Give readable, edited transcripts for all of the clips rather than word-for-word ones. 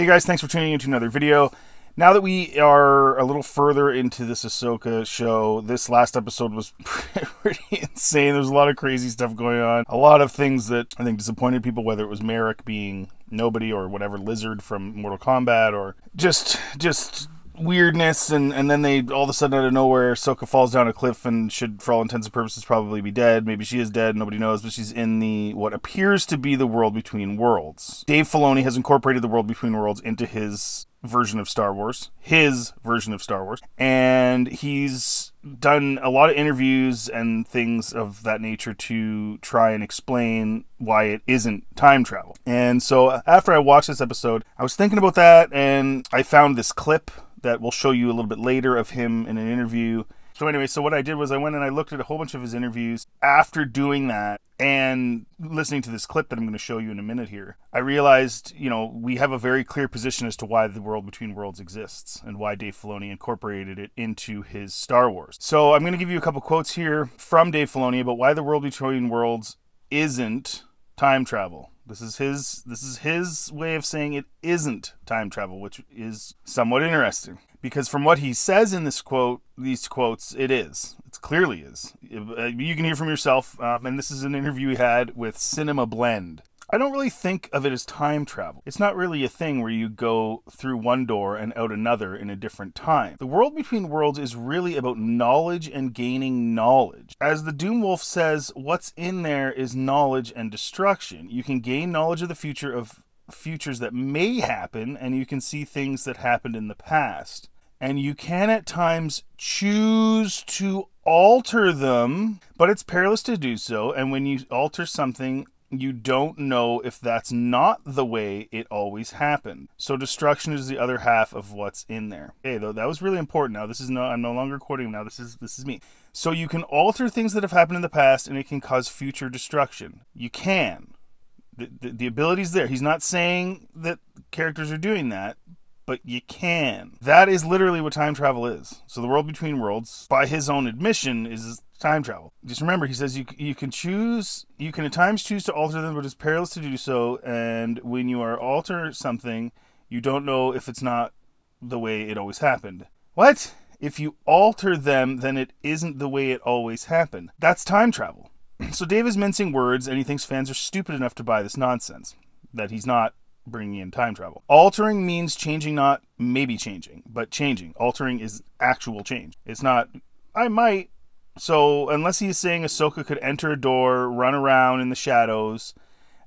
Hey guys, thanks for tuning into another video. Now that we are a little further into this Ahsoka show, this last episode was pretty insane. There's a lot of crazy stuff going on. A lot of things that I think disappointed people, whether it was Merrick being nobody or whatever Lizard from Mortal Kombat or just weirdness, and then they all of a sudden out of nowhere Ahsoka falls down a cliff and should for all intents and purposes probably be dead. Maybe she is dead, nobody knows, but she's in the what appears to be the world between worlds. Dave Filoni has incorporated the world between worlds into his version of Star Wars, and he's done a lot of interviews and things of that nature to try and explain why it isn't time travel. And so after I watched this episode, I was thinking about that, and I found this clip that we'll show you a little bit later of him in an interview. So anyway, so what I did was I went and I looked at a whole bunch of his interviews. After doing that and listening to this clip that I'm going to show you in a minute here, I realized, we have a very clear position as to why the world between worlds exists and why Dave Filoni incorporated it into his Star Wars. So I'm going to give you a couple quotes here from Dave Filoni about why the world between worlds isn't time travel. This is his way of saying it isn't time travel, which is somewhat interesting. Because from what he says in these quotes, it is. It clearly is. You can hear from yourself, and this is an interview he had with Cinema Blend. I don't really think of it as time travel. It's not really a thing where you go through one door and out another in a different time. The world between worlds is really about knowledge and gaining knowledge. As the Doomwolf says, what's in there is knowledge and destruction. You can gain knowledge of the future of futures that may happen, and you can see things that happened in the past. And you can at times choose to alter them, but it's perilous to do so. And when you alter something, you don't know if that's not the way it always happened. So destruction is the other half of what's in there. Okay, though that was really important. Now I'm no longer quoting now. This is me. So you can alter things that have happened in the past, and it can cause future destruction. You can. The ability's there. He's not saying that characters are doing that, but you can. That is literally what time travel is. So the world between worlds, by his own admission, is time travel. Just remember, he says you can at times choose to alter them, but it's perilous to do so. And when you are alter something, you don't know if it's not the way it always happened. What? If you alter them, then it isn't the way it always happened. That's time travel. So Dave is mincing words, and he thinks fans are stupid enough to buy this nonsense, that he's not bringing in time travel. Altering means changing, not maybe changing, but changing. Altering is actual change. It's not, I might. So unless he's saying Ahsoka could enter a door, run around in the shadows,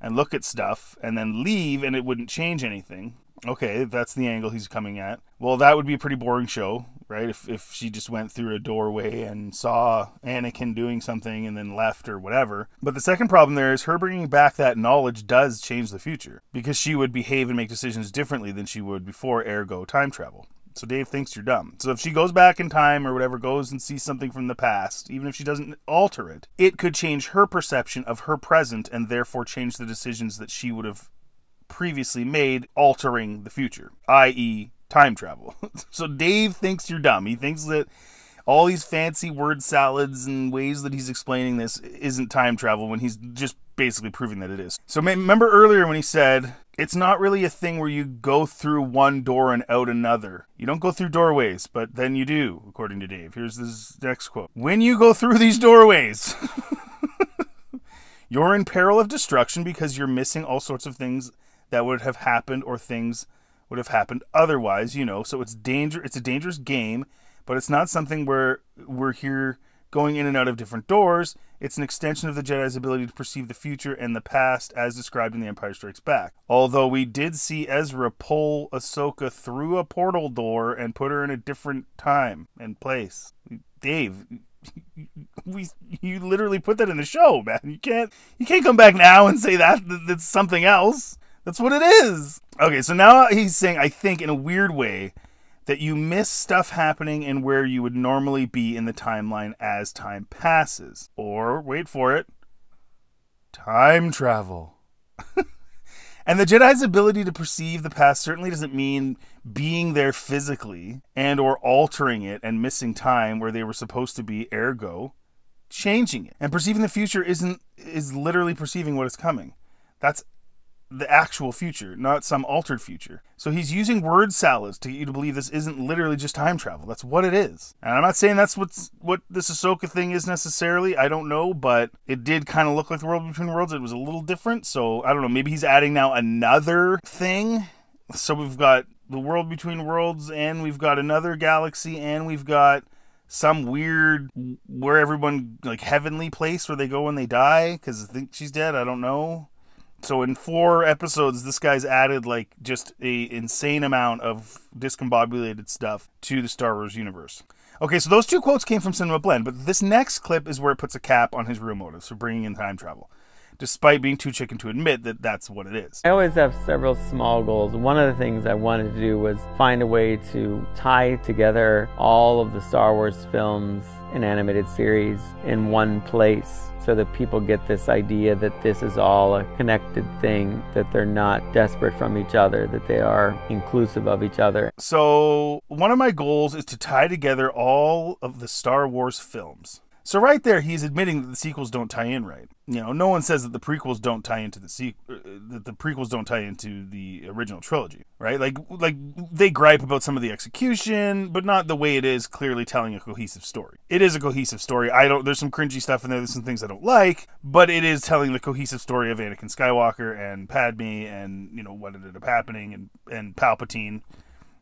and look at stuff, and then leave, and it wouldn't change anything. Okay, that's the angle he's coming at. Well, that would be a pretty boring show, right? If she just went through a doorway and saw Anakin doing something and then left or whatever. But the second problem there is her bringing back that knowledge does change the future, because she would behave and make decisions differently than she would before, ergo time travel. So Dave thinks you're dumb. So if she goes back in time or whatever, goes and sees something from the past, even if she doesn't alter it, it could change her perception of her present and therefore change the decisions that she would have previously made, altering the future, i.e. time travel. So Dave thinks you're dumb. He thinks that all these fancy word salads and ways that he's explaining this isn't time travel, when he's just basically proving that it is. So remember earlier when he said, it's not really a thing where you go through one door and out another. You don't go through doorways, but then you do, according to Dave. Here's this next quote. When you go through these doorways, you're in peril of destruction because you're missing all sorts of things that would have happened, or things would have happened otherwise, So it's a dangerous game, but it's not something where we're here going in and out of different doors. It's an extension of the Jedi's ability to perceive the future and the past as described in The Empire Strikes Back. Although we did see Ezra pull Ahsoka through a portal door and put her in a different time and place. Dave, you literally put that in the show, man. You can't come back now and say that's something else. That's what it is. Okay, so now he's saying, I think, in a weird way, that you miss stuff happening in where you would normally be in the timeline as time passes. Or, wait for it, time travel. And the Jedi's ability to perceive the past certainly doesn't mean being there physically and or altering it and missing time where they were supposed to be, ergo changing it. And perceiving the future is literally perceiving what is coming. That's the actual future, not some altered future. So he's using word salads to get you to believe this isn't literally just time travel. That's what it is. And I'm not saying that's what this Ahsoka thing is necessarily. I don't know, but it did kind of look like the World Between Worlds. It was a little different. So I don't know. Maybe he's adding now another thing. So we've got the World Between Worlds, and we've got another galaxy, and we've got some weird where everyone, like, heavenly place where they go when they die because I think she's dead. I don't know. So in 4 episodes, this guy's added, like, just a insane amount of discombobulated stuff to the Star Wars universe. Okay, so those 2 quotes came from Cinema Blend, but this next clip is where it puts a cap on his real motives for bringing in time travel, despite being too chicken to admit that that's what it is. I always have several small goals. One of the things I wanted to do was find a way to tie together all of the Star Wars films and animated series in one place so that people get this idea that this is all a connected thing, that they're not desperate from each other, that they are inclusive of each other. So one of my goals is to tie together all of the Star Wars films. So right there, he's admitting that the sequels don't tie in right. You know, no one says that the prequels don't tie into that the prequels don't tie into the original trilogy, right? Like they gripe about some of the execution, but not the way it is clearly telling a cohesive story. It is a cohesive story. There's some cringy stuff in there. There's some things I don't like, but it is telling the cohesive story of Anakin Skywalker and Padme, and you know what ended up happening, and Palpatine.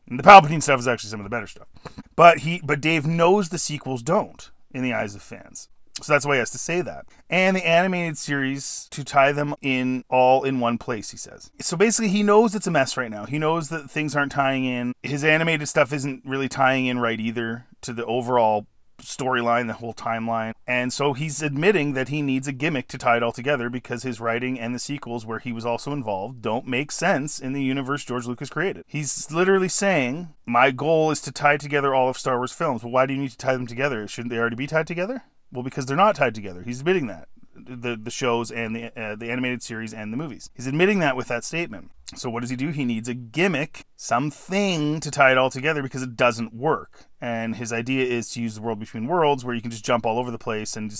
And the Palpatine stuff is actually some of the better stuff. But Dave knows the sequels don't, in the eyes of fans. So that's why he has to say that. And the animated series to tie them in all in one place, he says. So basically he knows it's a mess right now. He knows that things aren't tying in. His animated stuff isn't really tying in right either to the overall storyline, the whole timeline. And so he's admitting that he needs a gimmick to tie it all together because his writing and the sequels where he was also involved don't make sense in the universe George Lucas created. He's literally saying, my goal is to tie together all of Star Wars films. Well, why do you need to tie them together? Shouldn't they already be tied together? Well, because they're not tied together. He's admitting that. The shows and the animated series and the movies. He's admitting that with that statement. So what does he do? He needs a gimmick, something to tie it all together because it doesn't work. And his idea is to use the World Between Worlds where you can just jump all over the place and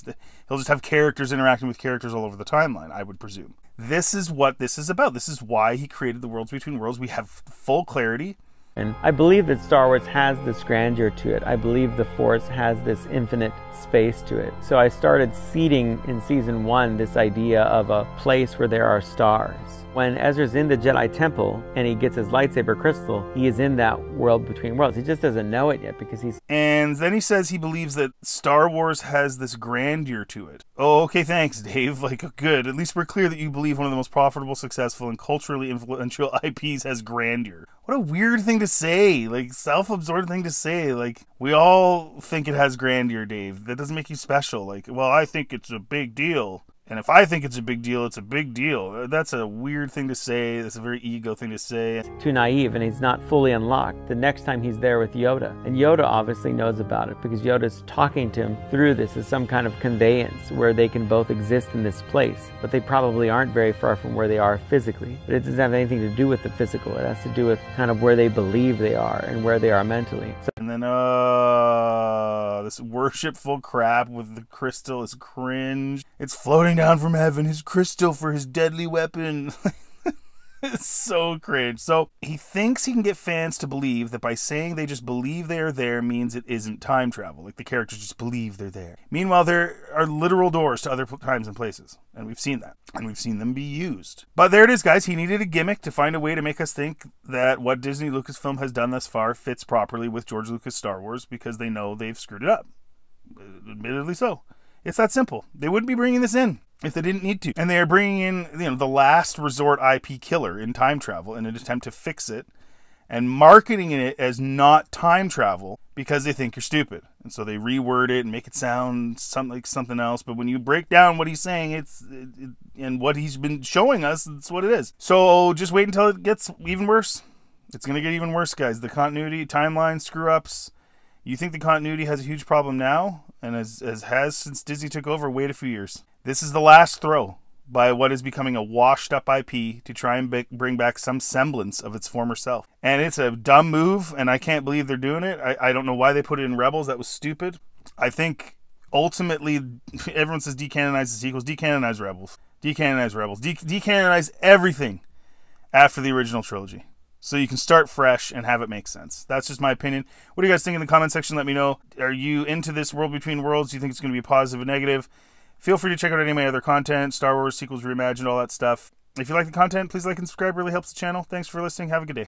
he'll just have characters interacting with characters all over the timeline, I would presume. This is what this is about. This is why he created the Worlds Between Worlds. We have full clarity. And I believe that Star Wars has this grandeur to it. I believe the Force has this infinite space to it. So I started seeding in season 1 this idea of a place where there are stars. When Ezra's in the Jedi Temple and he gets his lightsaber crystal, he is in that World Between Worlds. He just doesn't know it yet because he's... And then he says he believes that Star Wars has this grandeur to it. Oh, okay, thanks, Dave. Like, good. At least we're clear that you believe one of the most profitable, successful, and culturally influential IPs has grandeur. What a weird thing to say. Like, self-absorbed thing to say. Like, we all think it has grandeur, Dave. That doesn't make you special. Like, well, I think it's a big deal. And if I think it's a big deal, it's a big deal. That's a weird thing to say. That's a very ego thing to say. Too naive, and he's not fully unlocked the next time he's there with Yoda. And Yoda obviously knows about it because Yoda's talking to him through this as some kind of conveyance where they can both exist in this place. But they probably aren't very far from where they are physically. But it doesn't have anything to do with the physical. It has to do with kind of where they believe they are and where they are mentally. So and then, this worshipful crap with the crystal is cringe. It's floating down from heaven, his crystal for his deadly weapon. It's so cringe. So he thinks he can get fans to believe that by saying they just believe they are there means it isn't time travel. Like the characters just believe they're there. Meanwhile, there are literal doors to other times and places. And we've seen that. And we've seen them be used. But there it is, guys. He needed a gimmick to find a way to make us think that what Disney Lucasfilm has done thus far fits properly with George Lucas Star Wars because they know they've screwed it up. Admittedly so. It's that simple. They wouldn't be bringing this in if they didn't need to. And they are bringing in, the last resort IP killer in time travel in an attempt to fix it and marketing it as not time travel because they think you're stupid. And so they reword it and make it sound like something else. But when you break down what he's saying, and what he's been showing us, it's what it is. So just wait until it gets even worse. It's going to get even worse, guys. The continuity, timeline, screw-ups. You think the continuity has a huge problem now? And as has since Disney took over, wait a few years. This is the last throw by what is becoming a washed-up IP to try and bring back some semblance of its former self. And it's a dumb move, and I can't believe they're doing it. I don't know why they put it in Rebels. That was stupid. I think, ultimately, everyone says decanonize the sequels. Decanonize Rebels. Decanonize Rebels. Decanonize everything. after the original trilogy. So you can start fresh and have it make sense. That's just my opinion. What do you guys think in the comment section? Let me know. Are you into this World Between Worlds? Do you think it's going to be positive or negative? Feel free to check out any of my other content, Star Wars, sequels reimagined, all that stuff. If you like the content, please like and subscribe. It really helps the channel. Thanks for listening. Have a good day.